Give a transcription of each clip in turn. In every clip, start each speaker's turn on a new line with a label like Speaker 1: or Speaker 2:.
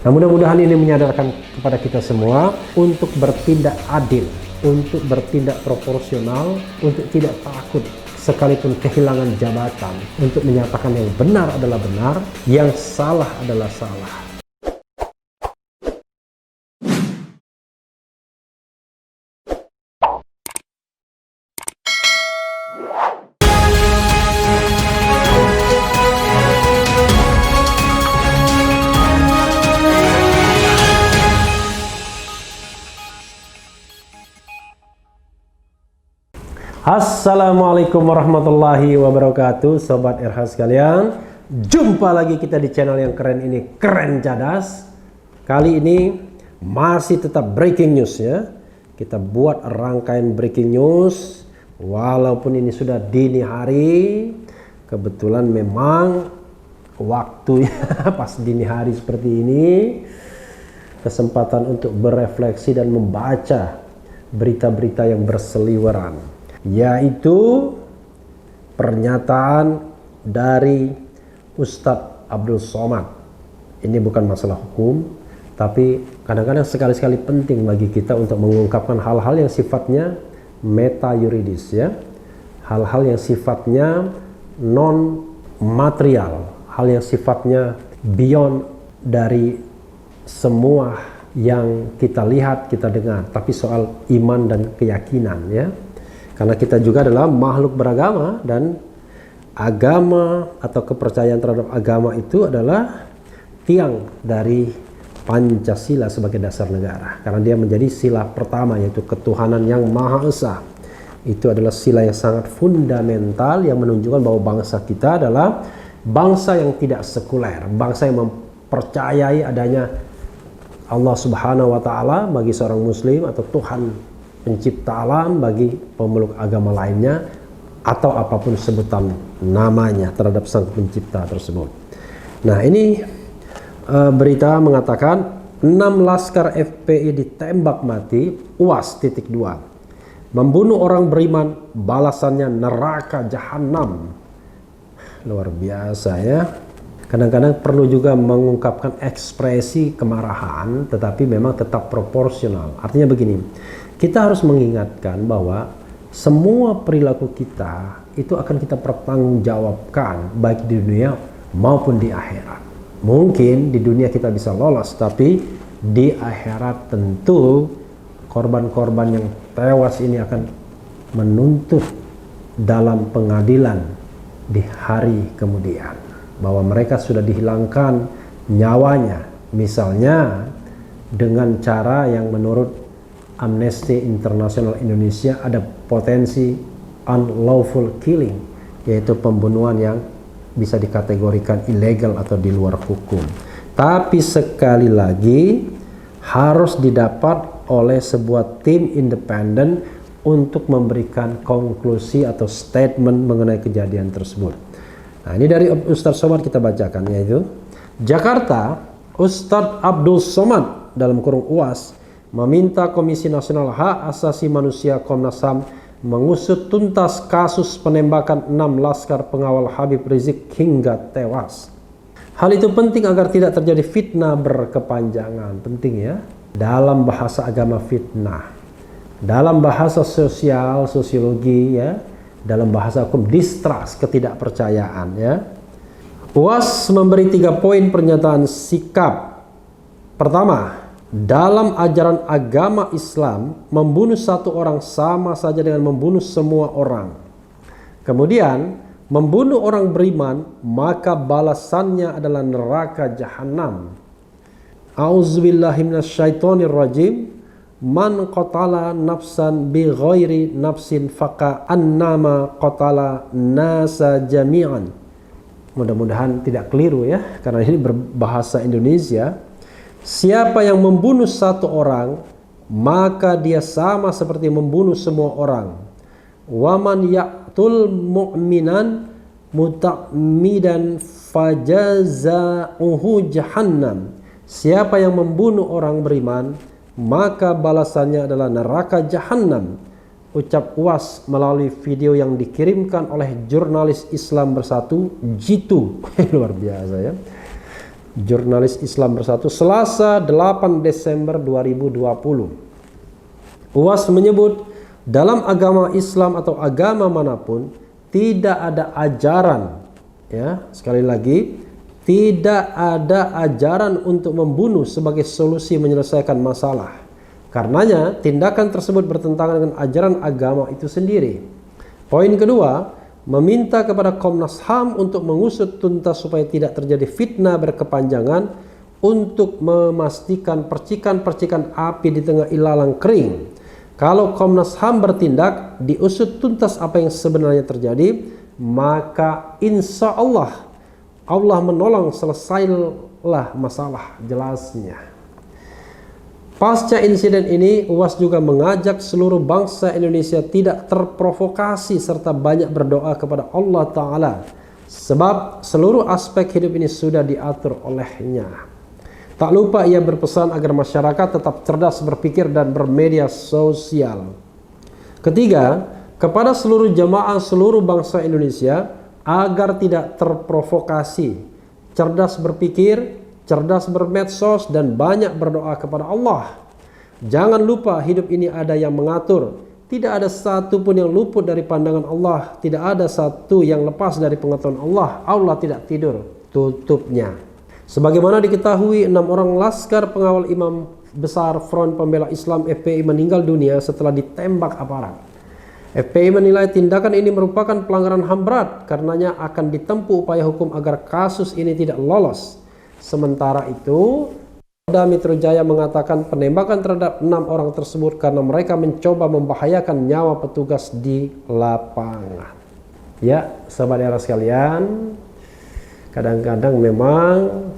Speaker 1: Nah, mudah-mudahan ini menyadarkan kepada kita semua untuk bertindak adil, untuk bertindak proporsional, untuk tidak takut sekalipun kehilangan jabatan, untuk menyatakan yang benar adalah benar, yang salah adalah salah. Assalamualaikum warahmatullahi wabarakatuh, Sobat RH sekalian. Jumpa lagi kita di channel yang keren ini, Keren Cadas. Kali ini masih tetap breaking news ya. Kita buat rangkaian breaking news walaupun ini sudah dini hari. Kebetulan memang waktunya pas dini hari seperti ini, kesempatan untuk berefleksi dan membaca berita-berita yang berseliweran, yaitu pernyataan dari Ustadz Abdul Somad. Ini bukan masalah hukum, tapi kadang-kadang sekali-sekali penting bagi kita untuk mengungkapkan hal-hal yang sifatnya meta yuridis ya, hal-hal yang sifatnya non material, hal yang sifatnya beyond dari semua yang kita lihat, kita dengar, tapi soal iman dan keyakinan ya. Karena kita juga adalah makhluk beragama, dan agama atau kepercayaan terhadap agama itu adalah tiang dari Pancasila sebagai dasar negara. Karena dia menjadi sila pertama, yaitu ketuhanan yang Maha Esa. Itu adalah sila yang sangat fundamental yang menunjukkan bahwa bangsa kita adalah bangsa yang tidak sekuler, bangsa yang mempercayai adanya Allah Subhanahu wa Ta'ala bagi seorang Muslim, atau Tuhan pencipta alam bagi pemeluk agama lainnya, atau apapun sebutan namanya terhadap sang pencipta tersebut. Nah, ini berita mengatakan 6 laskar FPI ditembak mati, UAS titik 2. Membunuh orang beriman, balasannya neraka jahanam. Luar biasa ya. Kadang-kadang perlu juga mengungkapkan ekspresi kemarahan, tetapi memang tetap proporsional. Artinya begini, kita harus mengingatkan bahwa semua perilaku kita itu akan kita pertanggungjawabkan, baik di dunia maupun di akhirat. Mungkin di dunia kita bisa lolos, tapi di akhirat tentu korban-korban yang tewas ini akan menuntut dalam pengadilan di hari kemudian, bahwa mereka sudah dihilangkan nyawanya, misalnya dengan cara yang menurut Amnesty International Indonesia ada potensi unlawful killing, yaitu pembunuhan yang bisa dikategorikan ilegal atau di luar hukum. Tapi sekali lagi harus didapat oleh sebuah tim independen untuk memberikan konklusi atau statement mengenai kejadian tersebut. Nah, ini dari Ustadz Somad kita bacakan, yaitu Jakarta, Ustadz Abdul Somad dalam kurung UAS meminta Komisi Nasional Hak Asasi Manusia Komnas HAM mengusut tuntas kasus penembakan 6 laskar pengawal Habib Rizik hingga tewas. Hal itu penting agar tidak terjadi fitnah berkepanjangan. Penting ya. Dalam bahasa agama fitnah, dalam bahasa sosial, sosiologi ya, dalam bahasa hukum distrust, ketidakpercayaan ya. UAS memberi 3 poin pernyataan sikap. Pertama, dalam ajaran agama Islam, membunuh satu orang sama saja dengan membunuh semua orang. Kemudian, membunuh orang beriman, maka balasannya adalah neraka jahanam. A'udzubillahi minasyaitonirrajim. Man qatala nafsan bi ghairi nafsin faqa annama qatala nasa jami'an. Mudah-mudahan tidak keliru ya, karena ini berbahasa Indonesia. Siapa yang membunuh satu orang, maka dia sama seperti membunuh semua orang. Waman yaqtul mu'minan muta'midan fajaza'uhu jahannam. Siapa yang membunuh orang beriman, maka balasannya adalah neraka jahanam. Ucap UAS melalui video yang dikirimkan oleh jurnalis Islam Bersatu, Jitu. Luar biasa ya. Jurnalis Islam Bersatu, Selasa 8 Desember 2020. UAS menyebut dalam agama Islam atau agama manapun tidak ada ajaran, ya, sekali lagi, tidak ada ajaran untuk membunuh sebagai solusi menyelesaikan masalah. Karenanya tindakan tersebut bertentangan dengan ajaran agama itu sendiri. Poin kedua, meminta kepada Komnas HAM untuk mengusut tuntas supaya tidak terjadi fitnah berkepanjangan untuk memastikan percikan-percikan api di tengah ilalang kering. Kalau Komnas HAM bertindak, diusut tuntas apa yang sebenarnya terjadi, maka insya Allah menolong, selesailah masalah, jelasnya. Pasca insiden ini, UAS juga mengajak seluruh bangsa Indonesia tidak terprovokasi serta banyak berdoa kepada Allah Ta'ala, sebab seluruh aspek hidup ini sudah diatur olehnya. Tak lupa ia berpesan agar masyarakat tetap cerdas berpikir dan bermedia sosial. Ketiga, kepada seluruh jamaah seluruh bangsa Indonesia agar tidak terprovokasi, cerdas berpikir, cerdas bermedsos, dan banyak berdoa kepada Allah. Jangan lupa hidup ini ada yang mengatur. Tidak ada satu pun yang luput dari pandangan Allah. Tidak ada satu yang lepas dari pengetahuan Allah. Allah tidak tidur. Tutupnya. Sebagaimana diketahui, 6 orang laskar pengawal Imam Besar Front Pembela Islam FPI meninggal dunia setelah ditembak aparat. FPI menilai tindakan ini merupakan pelanggaran HAM berat, karenanya akan ditempuh upaya hukum agar kasus ini tidak lolos. Sementara itu, Polda Metro Jaya mengatakan penembakan terhadap 6 orang tersebut karena mereka mencoba membahayakan nyawa petugas di lapangan. Ya, sahabat era sekalian, kadang-kadang memang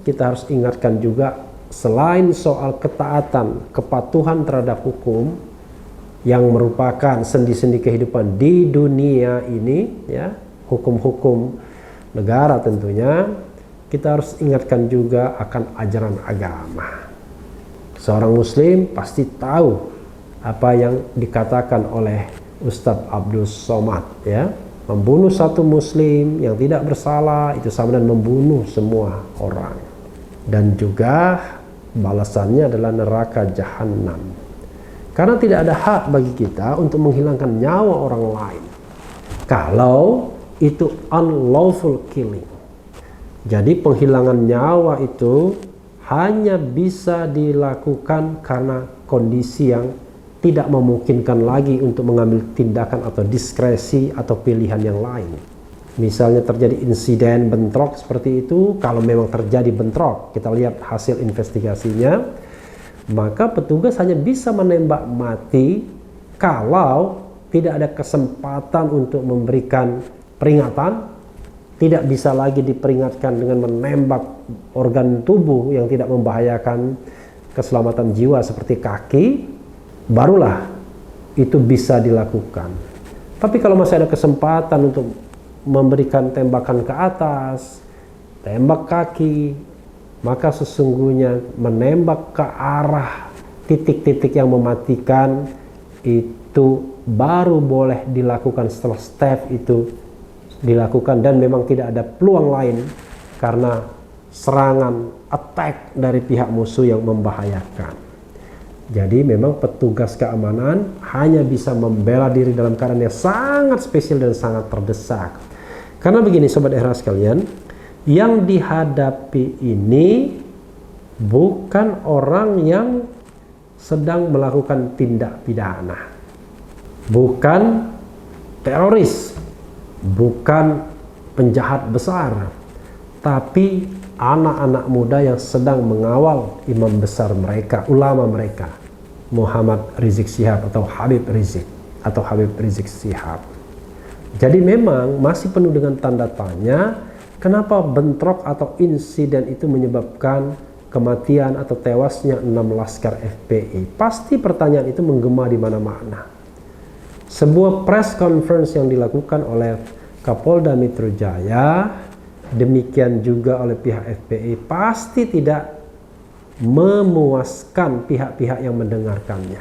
Speaker 1: kita harus ingatkan juga, selain soal ketaatan, kepatuhan terhadap hukum yang merupakan sendi-sendi kehidupan di dunia ini, ya, hukum-hukum negara tentunya, kita harus ingatkan juga akan ajaran agama. Seorang muslim pasti tahu apa yang dikatakan oleh Ustadz Abdul Somad, ya. Membunuh satu muslim yang tidak bersalah itu sama dengan membunuh semua orang. Dan juga balasannya adalah neraka jahanam. Karena tidak ada hak bagi kita untuk menghilangkan nyawa orang lain kalau itu unlawful killing. Jadi penghilangan nyawa itu hanya bisa dilakukan karena kondisi yang tidak memungkinkan lagi untuk mengambil tindakan atau diskresi atau pilihan yang lain. Misalnya terjadi insiden bentrok seperti itu, kalau memang terjadi bentrok, kita lihat hasil investigasinya, maka petugas hanya bisa menembak mati kalau tidak ada kesempatan untuk memberikan peringatan. Tidak bisa lagi diperingatkan dengan menembak organ tubuh yang tidak membahayakan keselamatan jiwa seperti kaki, barulah itu bisa dilakukan. Tapi kalau masih ada kesempatan untuk memberikan tembakan ke atas, tembak kaki, maka sesungguhnya menembak ke arah titik-titik yang mematikan itu baru boleh dilakukan setelah step itu dilakukan dan memang tidak ada peluang lain karena serangan, attack dari pihak musuh yang membahayakan. Jadi memang petugas keamanan hanya bisa membela diri dalam keadaan yang sangat spesial dan sangat terdesak. Karena begini sobat era sekalian, yang dihadapi ini bukan orang yang sedang melakukan tindak pidana, bukan teroris, bukan penjahat besar, tapi anak-anak muda yang sedang mengawal imam besar mereka, ulama mereka, Muhammad Rizik Syihab atau Habib Rizik Syihab. Jadi memang masih penuh dengan tanda tanya, kenapa bentrok atau insiden itu menyebabkan kematian atau tewasnya 6 laskar FPI. Pasti pertanyaan itu menggema di mana-mana. Sebuah press conference yang dilakukan oleh Kapolda Metro Jaya, demikian juga oleh pihak FPI, pasti tidak memuaskan pihak-pihak yang mendengarkannya.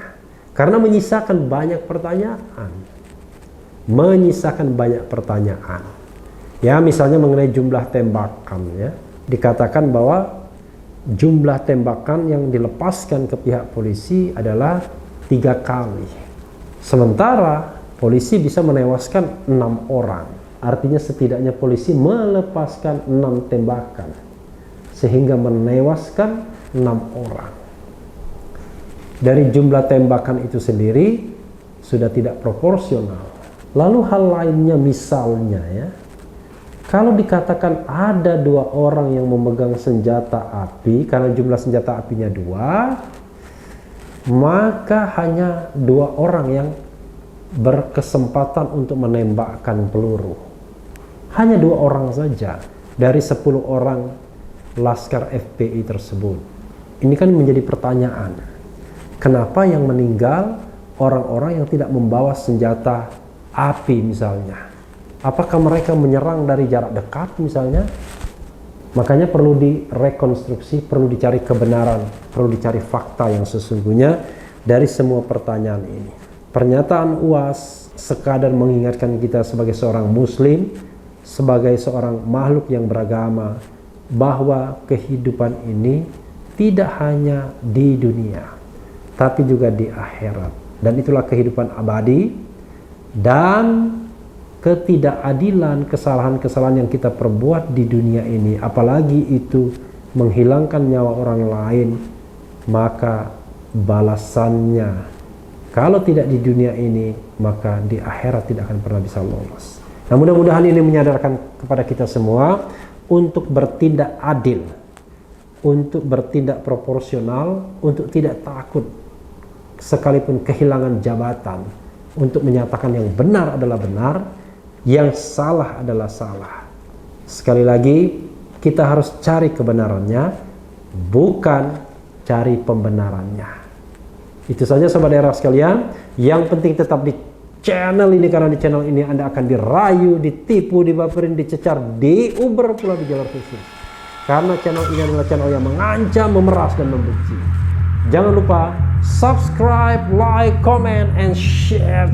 Speaker 1: Karena menyisakan banyak pertanyaan. Ya, misalnya mengenai jumlah tembakan, ya. Dikatakan bahwa jumlah tembakan yang dilepaskan ke pihak polisi adalah 3 kali. Sementara polisi bisa menewaskan 6 orang. Artinya setidaknya polisi melepaskan 6 tembakan sehingga menewaskan 6 orang. Dari jumlah tembakan itu sendiri sudah tidak proporsional. Lalu hal lainnya misalnya ya, kalau dikatakan ada 2 orang yang memegang senjata api, karena jumlah senjata apinya 2, maka hanya 2 orang yang berkesempatan untuk menembakkan peluru. Hanya 2 orang saja dari 10 orang laskar FPI tersebut. Ini kan menjadi pertanyaan. Kenapa yang meninggal orang-orang yang tidak membawa senjata api misalnya? Apakah mereka menyerang dari jarak dekat misalnya? Makanya perlu direkonstruksi, perlu dicari kebenaran, perlu dicari fakta yang sesungguhnya dari semua pertanyaan ini. Pernyataan UAS sekadar mengingatkan kita sebagai seorang muslim, sebagai seorang makhluk yang beragama, bahwa kehidupan ini tidak hanya di dunia, tapi juga di akhirat. Dan itulah kehidupan abadi, dan ketidakadilan, kesalahan-kesalahan yang kita perbuat di dunia ini, apalagi itu menghilangkan nyawa orang lain, maka balasannya kalau tidak di dunia ini, maka di akhirat tidak akan pernah bisa lolos. Nah, mudah-mudahan ini menyadarkan kepada kita semua untuk bertindak adil, untuk bertindak proporsional, untuk tidak takut sekalipun kehilangan jabatan, untuk menyatakan yang benar adalah benar, yang salah adalah salah. Sekali lagi, kita harus cari kebenarannya, bukan cari pembenarannya. Itu saja sobat daerah sekalian. Yang penting tetap di channel ini, karena di channel ini Anda akan dirayu, ditipu, dibaperin, dicecar, diuber pula di jalur khusus. Karena channel ini adalah channel yang mengancam, memeras, dan membenci. Jangan lupa subscribe, like, comment, and share.